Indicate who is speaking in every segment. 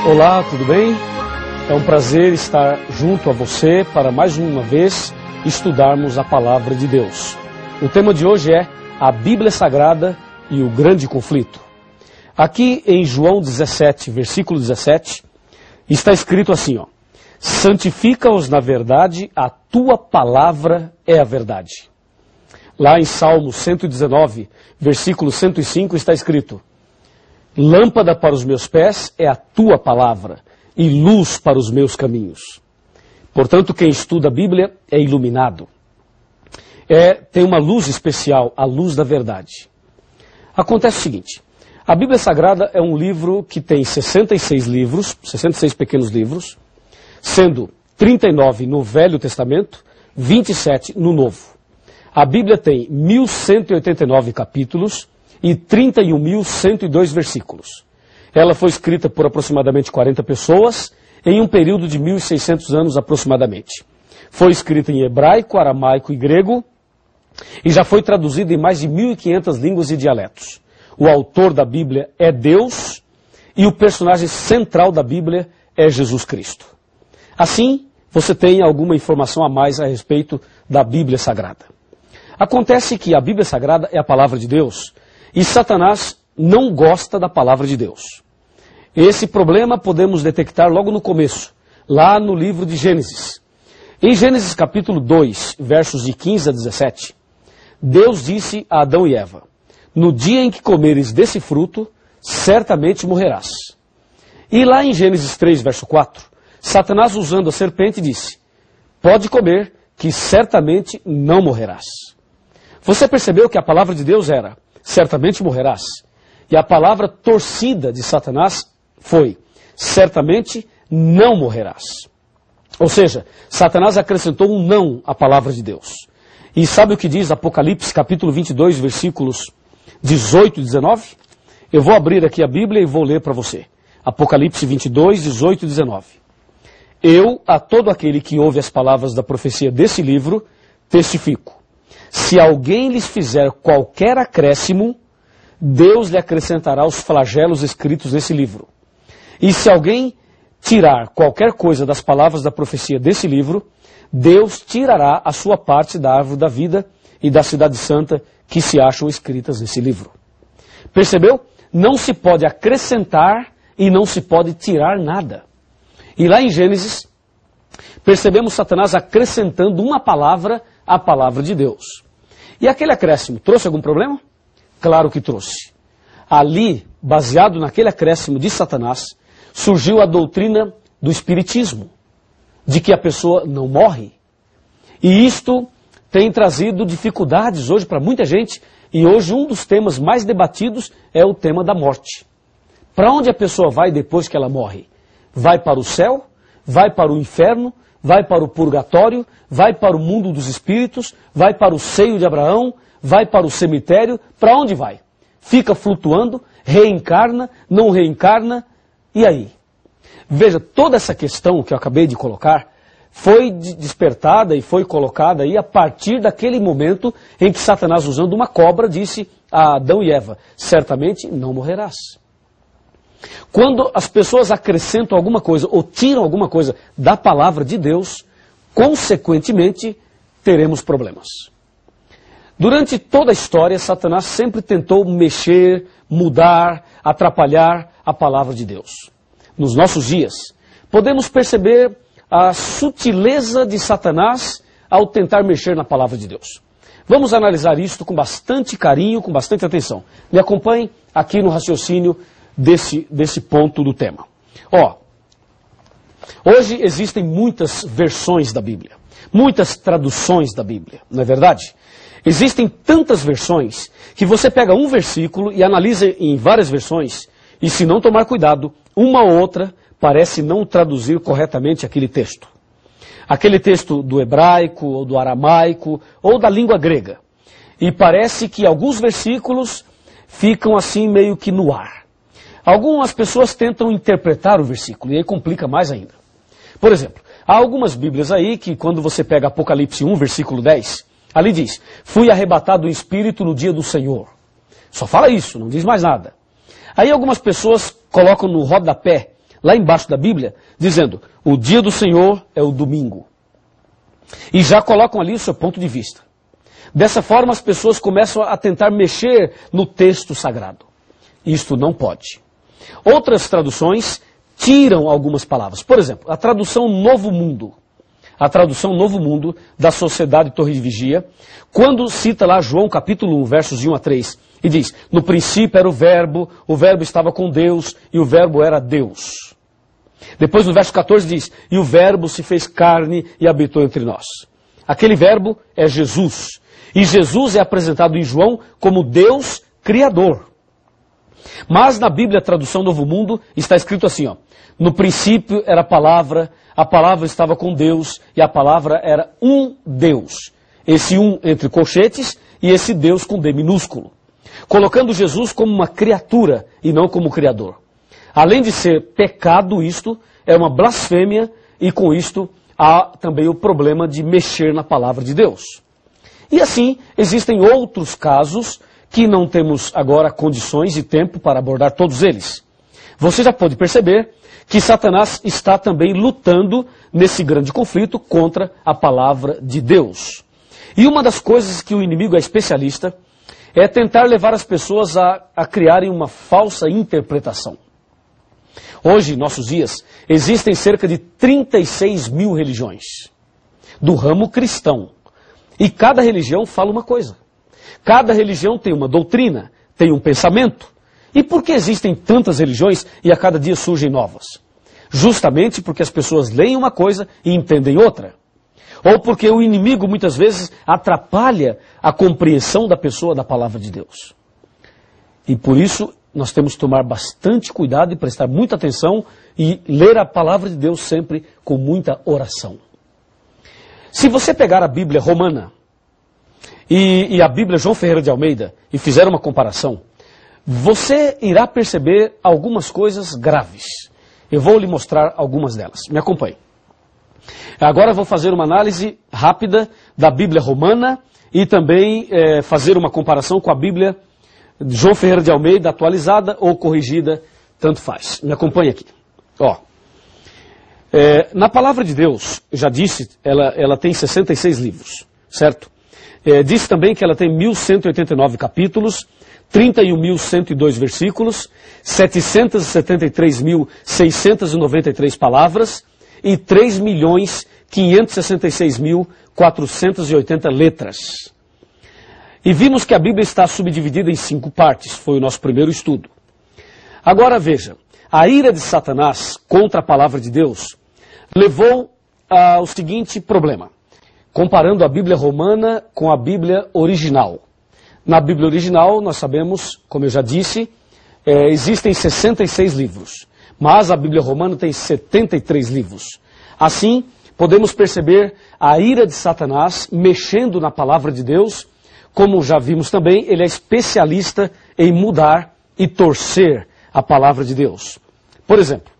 Speaker 1: Olá, tudo bem? É um prazer estar junto a você para mais uma vez estudarmos a Palavra de Deus. O tema de hoje é a Bíblia Sagrada e o Grande Conflito. Aqui em João 17, versículo 17, está escrito assim, ó: santifica-os na verdade, a tua palavra é a verdade. Lá em Salmo 119, versículo 105, está escrito: lâmpada para os meus pés é a tua palavra e luz para os meus caminhos. Portanto, quem estuda a Bíblia é iluminado. Tem uma luz especial, a luz da verdade. Acontece o seguinte: a Bíblia Sagrada é um livro que tem 66 livros, 66 pequenos livros, sendo 39 no Velho Testamento, 27 no Novo. A Bíblia tem 1189 capítulos e 31.102 versículos. Ela foi escrita por aproximadamente 40 pessoas em um período de 1.600 anos aproximadamente. Foi escrita em hebraico, aramaico e grego e já foi traduzida em mais de 1.500 línguas e dialetos. O autor da Bíblia é Deus e o personagem central da Bíblia é Jesus Cristo. Assim, você tem alguma informação a mais a respeito da Bíblia Sagrada. Acontece que a Bíblia Sagrada é a palavra de Deus e Satanás não gosta da palavra de Deus. Esse problema podemos detectar logo no começo, lá no livro de Gênesis. Em Gênesis capítulo 2, versos de 15 a 17, Deus disse a Adão e Eva: no dia em que comeres desse fruto, certamente morrerás. E lá em Gênesis 3, verso 4, Satanás, usando a serpente, disse: pode comer, que certamente não morrerás. Você percebeu que a palavra de Deus era: certamente morrerás. E a palavra torcida de Satanás foi: certamente não morrerás. Ou seja, Satanás acrescentou um não à palavra de Deus. E sabe o que diz Apocalipse capítulo 22, versículos 18 e 19? Eu vou abrir aqui a Bíblia e vou ler para você. Apocalipse 22, 18 e 19. Eu, a todo aquele que ouve as palavras da profecia desse livro, testifico: se alguém lhes fizer qualquer acréscimo, Deus lhe acrescentará os flagelos escritos nesse livro. E se alguém tirar qualquer coisa das palavras da profecia desse livro, Deus tirará a sua parte da árvore da vida e da cidade santa que se acham escritas nesse livro. Percebeu? Não se pode acrescentar e não se pode tirar nada. E lá em Gênesis, percebemos Satanás acrescentando uma palavra à palavra de Deus. E aquele acréscimo trouxe algum problema? Claro que trouxe. Ali, baseado naquele acréscimo de Satanás, surgiu a doutrina do espiritismo, de que a pessoa não morre. E isto tem trazido dificuldades hoje para muita gente, e hoje um dos temas mais debatidos é o tema da morte. Para onde a pessoa vai depois que ela morre? Vai para o céu? Vai para o inferno? Vai para o purgatório? Vai para o mundo dos espíritos? Vai para o seio de Abraão? Vai para o cemitério? Para onde vai? Fica flutuando? Reencarna? Não reencarna? E aí? Veja, toda essa questão que eu acabei de colocar foi despertada e foi colocada aí a partir daquele momento em que Satanás, usando uma cobra, disse a Adão e Eva: certamente não morrerás. Quando as pessoas acrescentam alguma coisa ou tiram alguma coisa da palavra de Deus, consequentemente teremos problemas. Durante toda a história, Satanás sempre tentou mexer, mudar, atrapalhar a palavra de Deus. Nos nossos dias, podemos perceber a sutileza de Satanás ao tentar mexer na palavra de Deus. Vamos analisar isto com bastante carinho, com bastante atenção. Me acompanhe aqui no raciocínio desse ponto do tema. Hoje existem muitas versões da Bíblia, muitas traduções da Bíblia, não é verdade? Existem tantas versões que você pega um versículo e analisa em várias versões, e se não tomar cuidado, uma ou outra parece não traduzir corretamente aquele texto. Aquele texto do hebraico, ou do aramaico, ou da língua grega. E parece que alguns versículos ficam assim meio que no ar. Algumas pessoas tentam interpretar o versículo, e aí complica mais ainda. Por exemplo, há algumas Bíblias aí que quando você pega Apocalipse 1, versículo 10, ali diz: fui arrebatado em espírito no dia do Senhor. Só fala isso, não diz mais nada. Aí algumas pessoas colocam no rodapé lá embaixo da Bíblia, dizendo, o dia do Senhor é o domingo. E já colocam ali o seu ponto de vista. Dessa forma, as pessoas começam a tentar mexer no texto sagrado. Isto não pode. Outras traduções tiram algumas palavras. Por exemplo, a tradução Novo Mundo. A tradução Novo Mundo da Sociedade Torre de Vigia, quando cita lá João capítulo 1, versos de 1 a 3, e diz, no princípio era o verbo estava com Deus, e o verbo era Deus. Depois no verso 14 diz, e o verbo se fez carne e habitou entre nós. Aquele verbo é Jesus. E Jesus é apresentado em João como Deus Criador. Mas na Bíblia, a tradução Novo Mundo, está escrito assim, ó, no princípio era a palavra estava com Deus, e a palavra era um Deus. Esse um entre colchetes, e esse Deus com D minúsculo. Colocando Jesus como uma criatura, e não como Criador. Além de ser pecado isto, é uma blasfêmia, e com isto há também o problema de mexer na palavra de Deus. E assim, existem outros casos que não temos agora condições e tempo para abordar todos eles. Você já pode perceber que Satanás está também lutando nesse grande conflito contra a palavra de Deus. E uma das coisas que o inimigo é especialista é tentar levar as pessoas a criarem uma falsa interpretação. Hoje, em nossos dias, existem cerca de 36 mil religiões do ramo cristão. E cada religião fala uma coisa. Cada religião tem uma doutrina, tem um pensamento. E por que existem tantas religiões e a cada dia surgem novas? Justamente porque as pessoas leem uma coisa e entendem outra. Ou porque o inimigo muitas vezes atrapalha a compreensão da pessoa da palavra de Deus. E por isso nós temos que tomar bastante cuidado e prestar muita atenção e ler a palavra de Deus sempre com muita oração. Se você pegar a Bíblia romana e a Bíblia João Ferreira de Almeida e fizer uma comparação, você irá perceber algumas coisas graves. Eu vou lhe mostrar algumas delas. Me acompanhe. Agora vou fazer uma análise rápida da Bíblia romana e também fazer uma comparação com a Bíblia de João Ferreira de Almeida, atualizada ou corrigida, tanto faz. Me acompanhe aqui. Ó. Na palavra de Deus, eu já disse, ela tem 66 livros, certo? Disse também que ela tem 1189 capítulos, 31.102 versículos, 773.693 palavras e 3.566.480 letras. E vimos que a Bíblia está subdividida em 5 partes, foi o nosso primeiro estudo. Agora veja, a ira de Satanás contra a palavra de Deus levou ao seguinte problema, comparando a Bíblia romana com a Bíblia original. Na Bíblia original, nós sabemos, como eu já disse, existem 66 livros, mas a Bíblia romana tem 73 livros. Assim, podemos perceber a ira de Satanás mexendo na palavra de Deus, como já vimos também, ele é especialista em mudar e torcer a palavra de Deus. Por exemplo,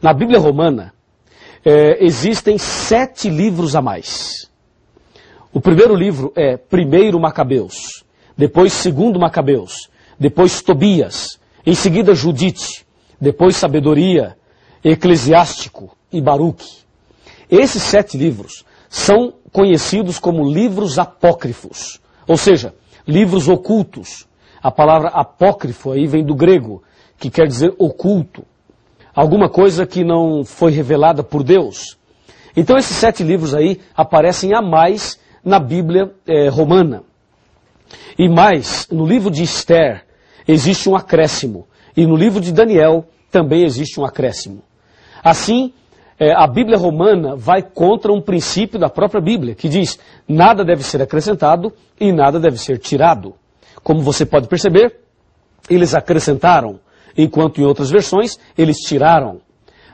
Speaker 1: na Bíblia romana, existem 7 livros a mais. O primeiro livro é 1 Macabeus, depois 2 Macabeus, depois Tobias, em seguida Judite, depois Sabedoria, Eclesiástico e Baruque. Esses 7 livros são conhecidos como livros apócrifos, ou seja, livros ocultos. A palavra apócrifo aí vem do grego, que quer dizer oculto. Alguma coisa que não foi revelada por Deus. Então esses 7 livros aí aparecem a mais na Bíblia romana. E mais, no livro de Esther existe um acréscimo. E no livro de Daniel também existe um acréscimo. Assim, a Bíblia romana vai contra um princípio da própria Bíblia, que diz, nada deve ser acrescentado e nada deve ser tirado. Como você pode perceber, eles acrescentaram, enquanto em outras versões eles tiraram.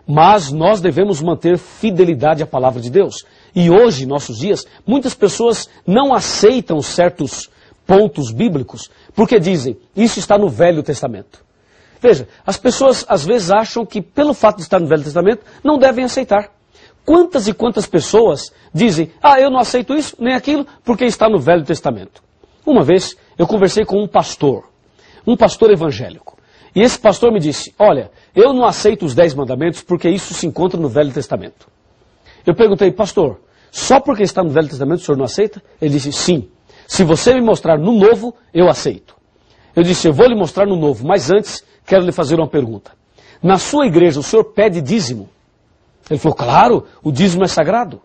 Speaker 1: Mas nós devemos manter fidelidade à palavra de Deus. E hoje, em nossos dias, muitas pessoas não aceitam certos pontos bíblicos, porque dizem, isso está no Velho Testamento. Veja, as pessoas às vezes acham que pelo fato de estar no Velho Testamento, não devem aceitar. Quantas e quantas pessoas dizem, eu não aceito isso, nem aquilo, porque está no Velho Testamento. Uma vez, eu conversei com um pastor evangélico. E esse pastor me disse, olha, eu não aceito os 10 mandamentos porque isso se encontra no Velho Testamento. Eu perguntei, pastor, só porque está no Velho Testamento o senhor não aceita? Ele disse, sim. Se você me mostrar no Novo, eu aceito. Eu disse, eu vou lhe mostrar no Novo, mas antes quero lhe fazer uma pergunta. Na sua igreja o senhor pede dízimo? Ele falou, claro, o dízimo é sagrado.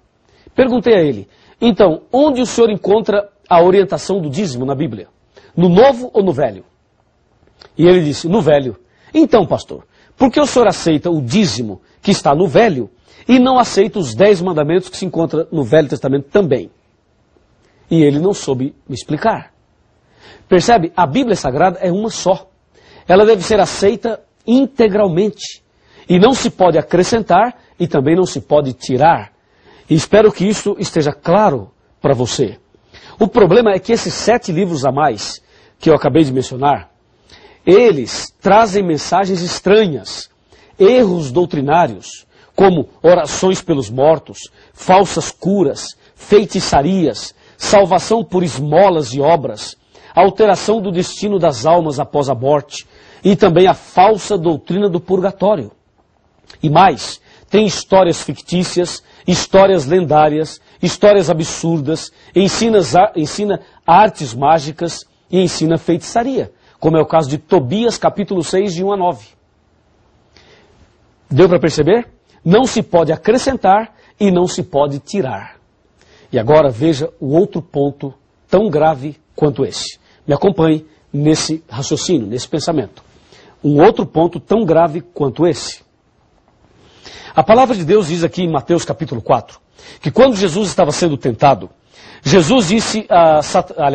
Speaker 1: Perguntei a ele, então, onde o senhor encontra a orientação do dízimo na Bíblia? No Novo ou no Velho? E ele disse, no Velho. Então, pastor, por que o senhor aceita o dízimo que está no Velho e não aceita os 10 mandamentos que se encontram no Velho Testamento também? E ele não soube me explicar. Percebe? A Bíblia Sagrada é uma só. Ela deve ser aceita integralmente. E não se pode acrescentar e também não se pode tirar. E espero que isso esteja claro para você. O problema é que esses 7 livros a mais que eu acabei de mencionar, eles trazem mensagens estranhas, erros doutrinários, como orações pelos mortos, falsas curas, feitiçarias, salvação por esmolas e obras, alteração do destino das almas após a morte e também a falsa doutrina do purgatório. E mais, tem histórias fictícias, histórias lendárias, histórias absurdas, ensina artes mágicas e ensina feitiçaria, como é o caso de Tobias, capítulo 6, de 1 a 9. Deu para perceber? Não se pode acrescentar e não se pode tirar. E agora veja o outro ponto tão grave quanto esse. Me acompanhe nesse raciocínio, nesse pensamento. Um outro ponto tão grave quanto esse. A palavra de Deus diz aqui em Mateus capítulo 4, que quando Jesus estava sendo tentado,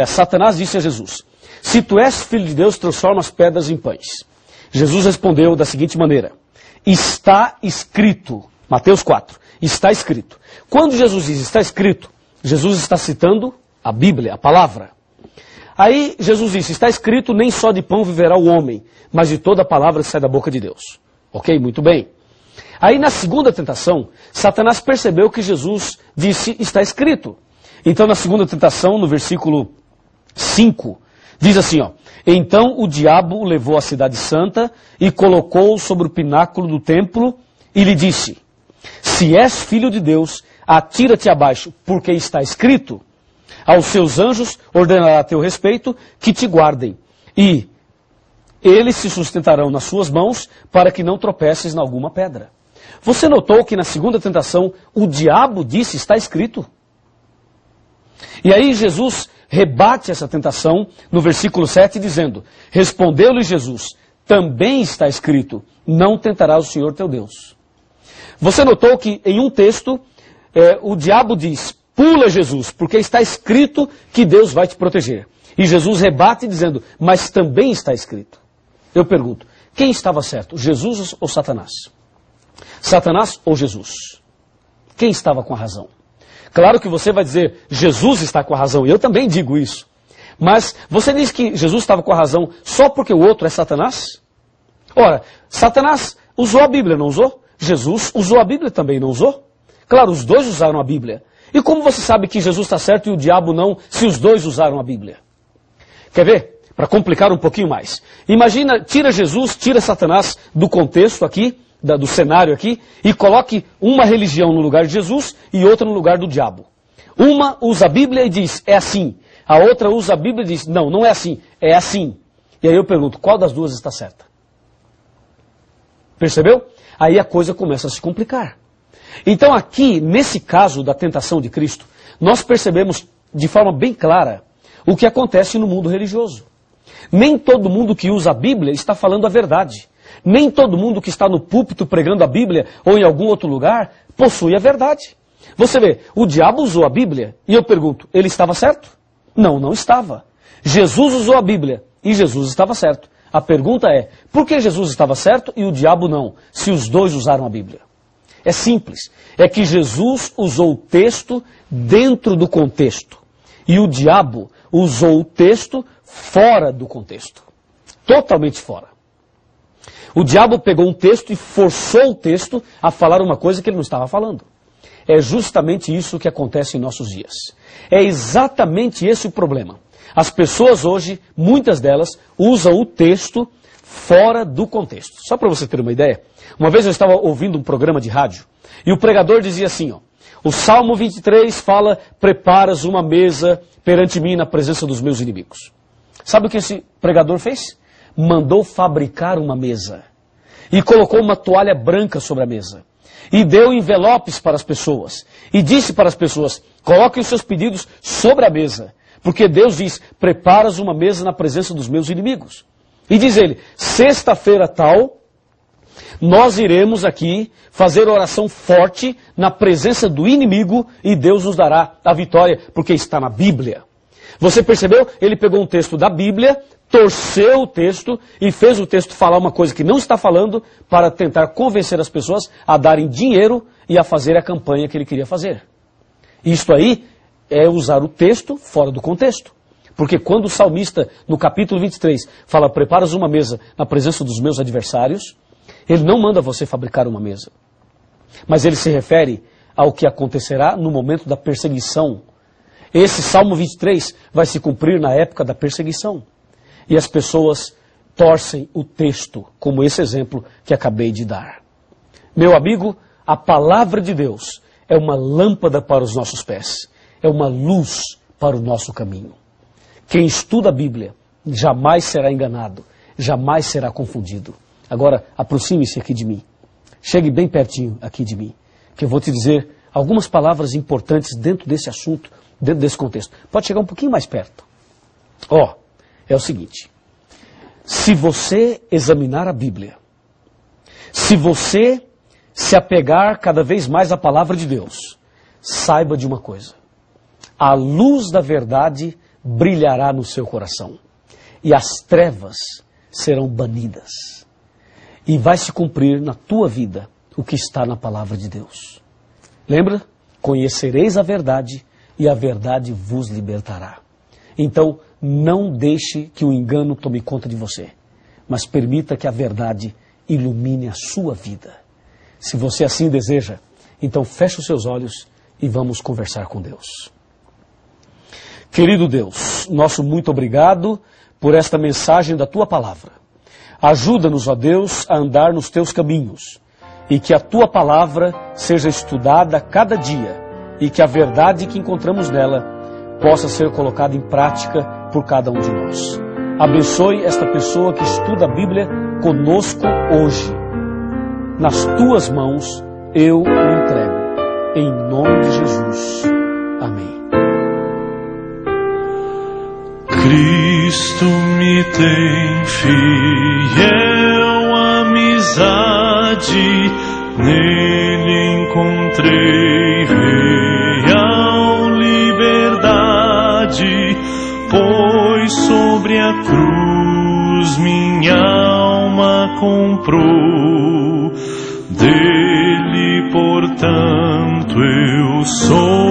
Speaker 1: Satanás disse a Jesus, se tu és filho de Deus, transforma as pedras em pães. Jesus respondeu da seguinte maneira, está escrito, Mateus 4, está escrito. Quando Jesus diz está escrito, Jesus está citando a Bíblia, a palavra. Aí Jesus disse, está escrito, nem só de pão viverá o homem, mas de toda a palavra que sai da boca de Deus. Ok? Muito bem. Aí na segunda tentação, Satanás percebeu que Jesus disse, está escrito. Então na segunda tentação, no versículo 5, diz assim, ó, então o diabo o levou à cidade santa e colocou-o sobre o pináculo do templo e lhe disse, se és filho de Deus, atira-te abaixo, porque está escrito, aos seus anjos ordenará a teu respeito que te guardem, e eles se sustentarão nas suas mãos para que não tropeces em alguma pedra. Você notou que na segunda tentação o diabo disse, está escrito? E aí Jesus rebate essa tentação no versículo 7 dizendo, respondeu-lhe Jesus, também está escrito, não tentarás o Senhor teu Deus. Você notou que em um texto o diabo diz, pula Jesus, porque está escrito que Deus vai te proteger. E Jesus rebate dizendo, mas também está escrito. Eu pergunto, quem estava certo, Jesus ou Satanás? Satanás ou Jesus? Quem estava com a razão? Claro que você vai dizer, Jesus está com a razão, e eu também digo isso. Mas você diz que Jesus estava com a razão só porque o outro é Satanás? Ora, Satanás usou a Bíblia, não usou? Jesus usou a Bíblia também, não usou? Claro, os dois usaram a Bíblia. E como você sabe que Jesus está certo e o diabo não, se os dois usaram a Bíblia? Quer ver? Para complicar um pouquinho mais. Imagina, tira Jesus, tira Satanás do contexto aqui, do cenário aqui, e coloque uma religião no lugar de Jesus e outra no lugar do diabo. Uma usa a Bíblia e diz, é assim. A outra usa a Bíblia e diz, não, não é assim, é assim. E aí eu pergunto, qual das duas está certa? Percebeu? Aí a coisa começa a se complicar. Então aqui, nesse caso da tentação de Cristo, nós percebemos de forma bem clara o que acontece no mundo religioso. Nem todo mundo que usa a Bíblia está falando a verdade. Nem todo mundo que está no púlpito pregando a Bíblia ou em algum outro lugar possui a verdade. Você vê, o diabo usou a Bíblia e eu pergunto, ele estava certo? Não, não estava. Jesus usou a Bíblia e Jesus estava certo. A pergunta é, por que Jesus estava certo e o diabo não, se os dois usaram a Bíblia? É simples, é que Jesus usou o texto dentro do contexto e o diabo usou o texto fora do contexto, totalmente fora. O diabo pegou um texto e forçou o texto a falar uma coisa que ele não estava falando. É justamente isso que acontece em nossos dias. É exatamente esse o problema. As pessoas hoje, muitas delas, usam o texto fora do contexto. Só para você ter uma ideia, uma vez eu estava ouvindo um programa de rádio e o pregador dizia assim, ó, o Salmo 23 fala, preparas uma mesa perante mim na presença dos meus inimigos. Sabe o que esse pregador fez? Mandou fabricar uma mesa e colocou uma toalha branca sobre a mesa e deu envelopes para as pessoas e disse para as pessoas, coloquem os seus pedidos sobre a mesa, porque Deus diz, preparas uma mesa na presença dos meus inimigos. E diz ele, sexta-feira tal, nós iremos aqui fazer oração forte na presença do inimigo e Deus nos dará a vitória, porque está na Bíblia. Você percebeu? Ele pegou um texto da Bíblia, torceu o texto e fez o texto falar uma coisa que não está falando para tentar convencer as pessoas a darem dinheiro e a fazer a campanha que ele queria fazer. Isto aí é usar o texto fora do contexto. Porque quando o salmista, no capítulo 23, fala, preparas uma mesa na presença dos meus adversários, ele não manda você fabricar uma mesa. Mas ele se refere ao que acontecerá no momento da perseguição. Esse Salmo 23 vai se cumprir na época da perseguição. E as pessoas torcem o texto, como esse exemplo que acabei de dar. Meu amigo, a palavra de Deus é uma lâmpada para os nossos pés. É uma luz para o nosso caminho. Quem estuda a Bíblia jamais será enganado, jamais será confundido. Agora, aproxime-se aqui de mim. Chegue bem pertinho aqui de mim, que eu vou te dizer algumas palavras importantes dentro desse assunto, dentro desse contexto. Pode chegar um pouquinho mais perto. É o seguinte. Se você examinar a Bíblia, se você se apegar cada vez mais à palavra de Deus, saiba de uma coisa. A luz da verdade brilhará no seu coração e as trevas serão banidas. E vai se cumprir na tua vida o que está na palavra de Deus. Lembra? Conhecereis a verdade e a verdade vos libertará. Então, não deixe que o engano tome conta de você, mas permita que a verdade ilumine a sua vida. Se você assim deseja, então feche os seus olhos e vamos conversar com Deus. Querido Deus, nosso muito obrigado por esta mensagem da Tua Palavra. Ajuda-nos, ó Deus, a andar nos Teus caminhos e que a Tua Palavra seja estudada cada dia e que a verdade que encontramos nela possa ser colocada em prática por cada um de nós. Abençoe esta pessoa que estuda a Bíblia conosco hoje. Nas Tuas mãos eu me entrego. Em nome de Jesus. Amém.
Speaker 2: Cristo me tem fiel amizade, nele encontrei real liberdade, pois sobre a cruz minha alma comprou, dele portanto eu sou